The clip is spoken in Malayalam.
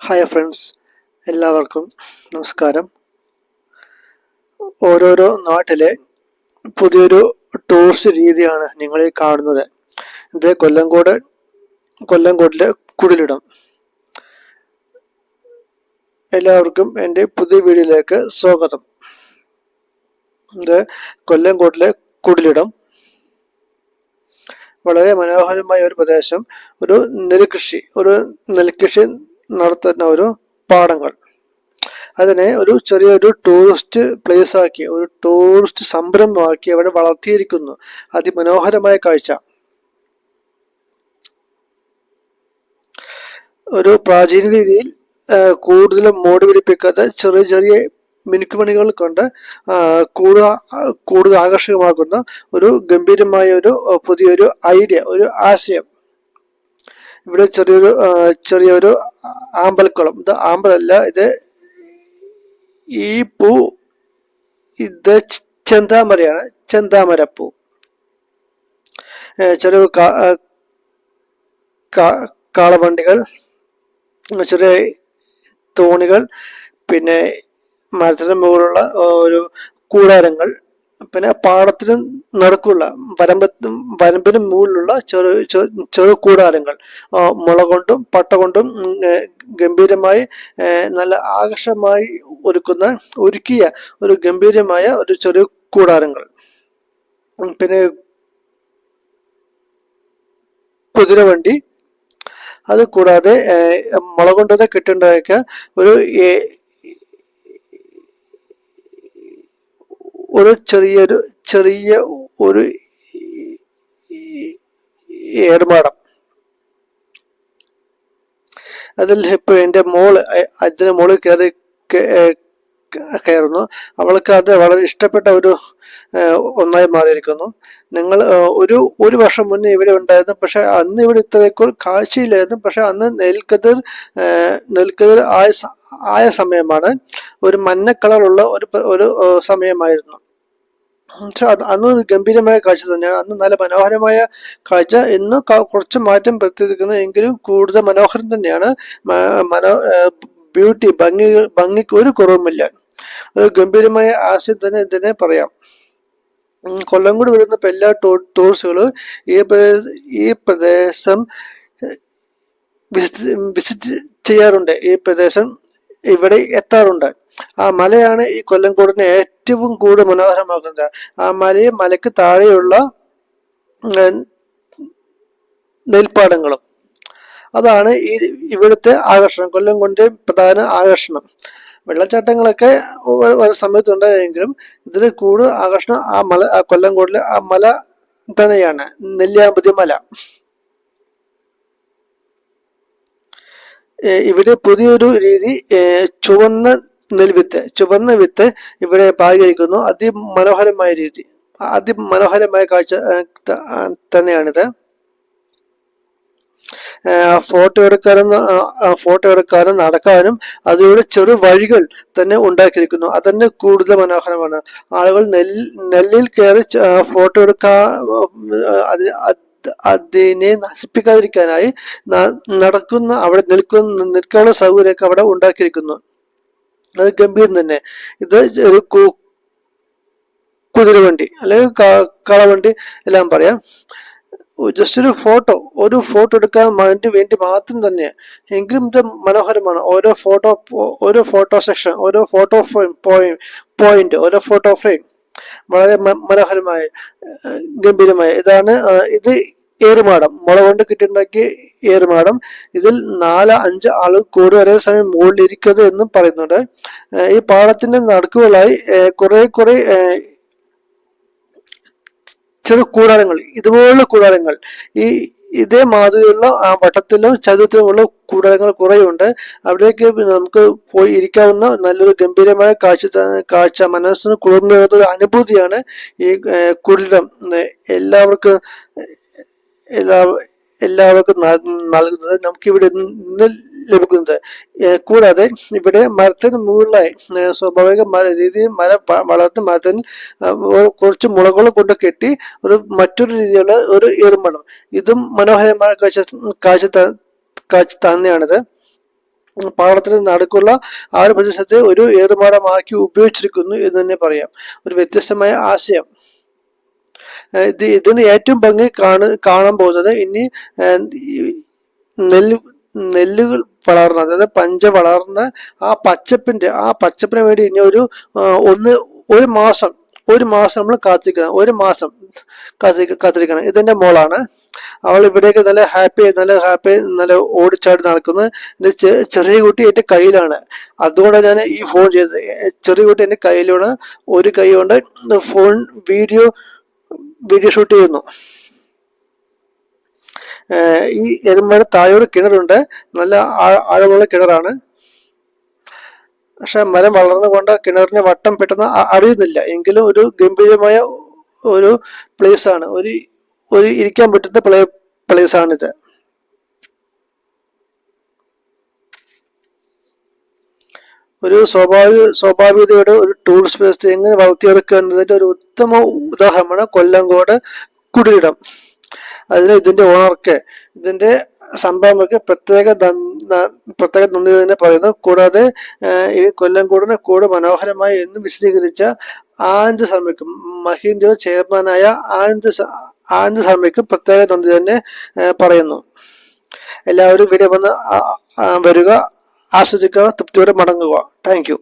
ഹായ് ഫ്രണ്ട്സ്, എല്ലാവർക്കും നമസ്കാരം. ഓരോരോ നാട്ടിലെ പുതിയൊരു ടൂറിസ്റ്റ് രീതിയാണ് നിങ്ങൾ ഈ കാണുന്നത്. ഇത് കൊല്ലംകോട്ടിലെ കുടിലിടം. എല്ലാവർക്കും എൻ്റെ പുതിയ വീഡിയോയിലേക്ക് സ്വാഗതം. ഇത് കൊല്ലംകോട്ടിലെ കുടിലിടം. വളരെ മനോഹരമായ ഒരു പ്രദേശം. ഒരു നെൽകൃഷി നടത്തുന്ന ഒരു പാടങ്ങൾ. അതിനെ ഒരു ചെറിയൊരു ടൂറിസ്റ്റ് പ്ലേസ് ആക്കി, ഒരു ടൂറിസ്റ്റ് സംരംഭമാക്കി അവിടെ വളർത്തിയിരിക്കുന്നു. അതിമനോഹരമായ കാഴ്ച. ഒരു പ്രാചീന രീതിയിൽ കൂടുതലും മോടി പിടിപ്പിക്കാത്ത ചെറിയ ചെറിയ മിനുക്കുമണികൾ കൊണ്ട് കൂടുതൽ ആകർഷകമാക്കുന്ന ഒരു ഗംഭീരമായ ഒരു പുതിയൊരു ഐഡിയ, ഒരു ആശയം. ഇവിടെ ചെറിയൊരു ആമ്പൽക്കുളം. ഇത് ആമ്പലല്ല, ഈ പൂ ഇത് ചെന്താമരയാണ്, ചെന്താമരപ്പൂ. ചെറിയ കാളവണ്ടികൾ, ചെറിയ തോണികൾ, പിന്നെ മരത്തിന് മുകളിലുള്ള ഒരു കൂടാരങ്ങൾ, പിന്നെ പാടത്തിന് നടുക്കുള്ള വരമ്പിന് മുകളിലുള്ള ചെറു കൂടാരങ്ങൾ, മുള കൊണ്ടും പട്ട കൊണ്ടും ഗംഭീരമായി നല്ല ആകർഷകമായി ഒരുക്കിയ ഒരു ഗംഭീരമായ ഒരു ചെറിയ കൂടാരങ്ങൾ. പിന്നെ കുതിരവണ്ടി. അത് കൂടാതെ മുള കൊണ്ടത് കെട്ടുണ്ടാക്കിയ ഒരു ചെറിയ ഒരു ഏർമാടം. അതിൽ ഇപ്പൊ എൻ്റെ അതിന് മോള് കയറുന്നു. അവൾക്ക് അത് വളരെ ഇഷ്ടപ്പെട്ട ഒന്നായി മാറിയിരിക്കുന്നു. നിങ്ങൾ ഒരു വർഷം മുന്നേ ഇവിടെ ഉണ്ടായിരുന്നു, പക്ഷെ അന്ന് ഇവിടെ ഇത്രയൊക്കെ കാഴ്ചയില്ലായിരുന്നു. പക്ഷെ അന്ന് നെൽക്കതിർ ആയ സമയമാണ്. ഒരു മഞ്ഞ കളറുള്ള ഒരു സമയമായിരുന്നു. അന്ന് ഗംഭീരമായ കാഴ്ച തന്നെയാണ്. അന്ന് നല്ല മനോഹരമായ കാഴ്ച. ഇന്ന് കുറച്ച് മാറ്റം വരുത്തിയിരിക്കുന്നു, എങ്കിലും കൂടുതൽ മനോഹരം തന്നെയാണ്. ഭംഗിക്ക് ഒരു കുറവുമില്ല. ഒരു ഗംഭീരമായ ആശയം തന്നെ ഇതിനെ പറയാം. കൊല്ലംകോട് വരുന്ന എല്ലാ ടൂറിസ്റ്റുകളും ഈ പ്രദേശം വിസിറ്റ് ചെയ്യാറുണ്ട്. ഈ പ്രദേശം ഇവിടെ എത്താറുണ്ട്. ആ മലയാണ് ഈ കൊല്ലംകോടിനെ ഏറ്റവും കൂടുതൽ മനോഹരമാക്കുന്നത്. ആ മലയ്ക്ക് താഴെയുള്ള നെൽപ്പാടങ്ങളും. അതാണ് ഇവിടുത്തെ ആകർഷണം, കൊല്ലംകോടിന്റെ പ്രധാന ആകർഷണം. വെള്ളച്ചാട്ടങ്ങളൊക്കെ ഒരു സമയത്തുണ്ടായെങ്കിലും ഇതിൽ കൂടുതൽ ആകർഷണം ആ കൊല്ലംകോടിലെ ആ മല തന്നെയാണ്, നെല്ലിയാമ്പതി മല. ഇവിടെ പുതിയൊരു രീതി, ചുവന്ന വിത്ത് ഇവിടെ പാകിയിരിക്കുന്നു. അതിമനോഹരമായ രീതി, അതിമനോഹരമായ കാഴ്ച തന്നെയാണിത്. ഫോട്ടോ എടുക്കാനും നടക്കാനും അതിലൂടെ ചെറു വഴികൾ തന്നെ ഉണ്ടാക്കിയിരിക്കുന്നു. അതന്നെ കൂടുതൽ മനോഹരമാണ്. ആളുകൾ നെല്ലിൽ കയറി ഫോട്ടോ അതിനെ നശിപ്പിക്കാതിരിക്കാനായി അവിടെ നിൽക്കാനുള്ള സൗകര്യമൊക്കെ അവിടെ ഉണ്ടാക്കിയിരിക്കുന്നു. അത് ഗംഭീരം തന്നെ. ഇത് ഒരു കുതിരവണ്ടി അല്ലെങ്കിൽ കാളവണ്ടി എല്ലാം പറയാം. ജസ്റ്റ് ഒരു ഫോട്ടോ എടുക്കാൻ വേണ്ടി മാത്രം തന്നെ, എങ്കിലും ഇത് മനോഹരമാണ്. ഓരോ ഫോട്ടോ സെക്ഷൻ, ഓരോ ഫോട്ടോ പോയിന്റ്, ഓരോ ഫോട്ടോ ഫ്രെയിം വളരെ മനോഹരമായ ഗംഭീരമായ ഇത് ഏറുമാടം, മുള കൊണ്ട് കിട്ടിയിട്ടുണ്ടാക്കിയ ഏറുമാടം. ഇതിൽ 4-5 ആളുകൾ കൂടുതൽ ഒരേ സമയം മുകളിൽ ഇരിക്കുന്നത് എന്നും പറയുന്നുണ്ട്. ഈ പാടത്തിന്റെ നടുക്കുകളായി കുറെ ചെറു കൂടാരങ്ങൾ, ഇതുപോലുള്ള കൂടാരങ്ങൾ, ഇതേ മാതിരിയുള്ള വട്ടത്തിലും ചതുരത്തിലുമുള്ള കൂടാരങ്ങൾ കുറേയുണ്ട്. അവിടേക്ക് നമുക്ക് പോയി ഇരിക്കാവുന്ന നല്ലൊരു ഗംഭീരമായ കാഴ്ച, മനസ്സിന് കുളിർന്ന ഒരു അനുഭൂതിയാണ് ഈ കുടിലിടം എല്ലാവർക്കും നൽകുന്നത്, നമുക്കിവിടെ നിന്ന് ലഭിക്കുന്നത്. കൂടാതെ ഇവിടെ മരത്തിന് മുകളിലായി സ്വാഭാവിക രീതിയിൽ വളർത്തുന്ന മരത്തിന് കുറച്ച് മുളകൾ കൊണ്ട് കെട്ടി മറ്റൊരു രീതിയിലുള്ള ഒരു ഏറുമടം. ഇതും മനോഹരമായ കാഴ്ച തന്നെയാണിത്. പാടത്തിന് നടുക്കുള്ള ആ ഒരു പ്രദേശത്തെ ഒരു ഏറുമാടമാക്കി ഉപയോഗിച്ചിരിക്കുന്നു എന്ന് തന്നെ പറയാം. ഒരു വ്യത്യസ്തമായ ആശയം. ഇതിന് ഏറ്റവും ഭംഗി കാണാൻ പോകുന്നത് ഇനി നെല്ലുകൾ വളർന്ന, അതായത് പഞ്ച വളർന്ന ആ പച്ചപ്പിന് വേണ്ടി ഇനി ഒരു മാസം നമ്മൾ കാത്തിരിക്കണം. ഒരു മാസം കാത്തിരിക്കണം. ഇതെന്റെ മോളാണ്. അവൾ ഇവിടേക്ക് നല്ല ഹാപ്പി നല്ല ഓടിച്ചാടി നടക്കുന്നത്. ചെറിയ കുട്ടി എന്റെ കയ്യിലാണ്. അതുകൊണ്ടാണ് ഞാൻ ഈ ഫോൺ ചെയ്തത്. ചെറിയ കുട്ടി എന്റെ കയ്യിലാണ്. ഒരു കൈ കൊണ്ട് ഫോൺ വീഡിയോ ഷൂട്ട് ചെയ്യുന്നു. ഈ എരുമയുടെ താഴെ കിണറുണ്ട്. നല്ല ആഴമുള്ള കിണറാണ്. പക്ഷെ മരം വളർന്നുകൊണ്ട് കിണറിന്റെ വട്ടം പെട്ടെന്ന് അറിയുന്നില്ല. എങ്കിലും ഒരു ഗംഭീരമായ ഒരു പ്ലേസ് ആണ്. ഒരു ഇരിക്കാൻ പറ്റുന്ന പ്ലേസ് ആണിത്. ഒരു സ്വാഭാവികതയുടെ ഒരു ടൂറിസ്റ്റ് പ്ലേസ് എങ്ങനെ വളർത്തിയെടുക്കുക എന്നതിന്റെ ഒരു ഉത്തമ ഉദാഹരണമാണ് കൊല്ലങ്കോട് കുടിയിടം. അതിന് ഇതിന്റെ ഓണർക്ക്, ഇതിന്റെ സംരംഭകർക്ക് പ്രത്യേക നന്ദി തന്നെ പറയുന്നു. കൂടാതെ ഈ കൊല്ലംകോടിനെ കൂടുതൽ മനോഹരമായി എന്ന് വിശദീകരിച്ച ആനന്ദ് ശർമ്മയ്ക്കും, മഹീന്ദ്ര ചെയർമാനായ ആനന്ദ് ശർമ്മയ്ക്കും പ്രത്യേക നന്ദി തന്നെ പറയുന്നു. എല്ലാവരും വീഡിയോ വന്ന് വരിക, ആസ്വദിക്കുക, തൃപ്തിയോടെ മടങ്ങുക. Thank you.